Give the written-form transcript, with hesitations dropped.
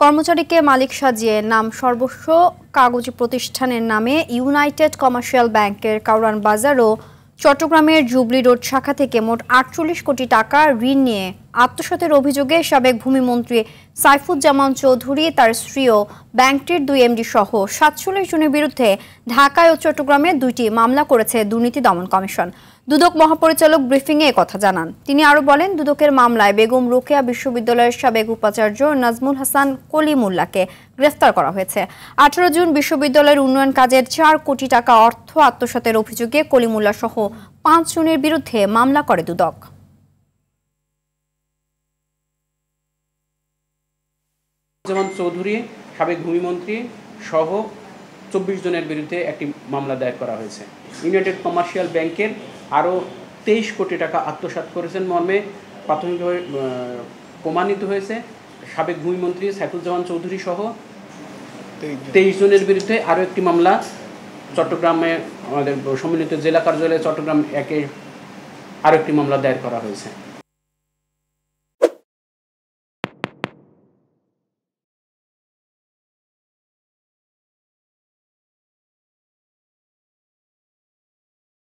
কর্মচারীকে মালিক সাজিয়ে নাম সর্বস্ব কাগজি প্রতিষ্ঠানের নামে ইউনাইটেড কমার্শিয়াল ব্যাংকের কারওয়ান বাজার ও চট্টগ্রামের জুবলি রোড শাখা থেকে মোট ৪৮ কোটি টাকা ঋণ নিয়ে আত্মসাতের অভিযোগে সাবেক ভূমিমন্ত্রী সাইফুজ্জামান চৌধুরী, তার স্ত্রী ও ব্যাংকটির ২ এমডি সহ ৪৭ জনের বিরুদ্ধে ঢাকায় ও চট্টগ্রামে ২টি মামলা করেছে দুর্নীতি দমন কমিশন। দুদক মহাপরিচালক ব্রিফিংয়ে একথা জানান। তিনি আরও বলেন, দুদকের মামলায় বেগম রোকেয়া বিশ্ববিদ্যালয়ের সাবেক উপাচার্য নাজমুল হাসান কলিমুল্লাহকে গ্রেফতার করা হয়েছে। ১৮ জুন বিশ্ববিদ্যালয়ের উন্নয়ন কাজের ৪ কোটি টাকা অর্থ আত্মসাতের অভিযোগে কলিমুল্লাহ সহ ৫ জনের বিরুদ্ধে মামলা করে দুদক। যেমন চৌধুরী, সাবেক ভূমিমন্ত্রী সহ ২৪ জনের বিরুদ্ধে একটি মামলা দায়ের করা হয়েছে। ইউনাইটেড কমার্শিয়াল ব্যাংকের আরও ২৩ কোটি টাকা আত্মসাৎ করেছেন মর্মে প্রাথমিকভাবে প্রমাণিত হয়েছে। সাবেক ভূমিমন্ত্রী সাইফুজ্জামান চৌধুরী সহ ২৩ জনের বিরুদ্ধে আরও একটি মামলা চট্টগ্রামে আমাদের সম্মিলিত জেলা কার্যালয়ে চট্টগ্রাম ১-এ আরও একটি মামলা দায়ের করা হয়েছে।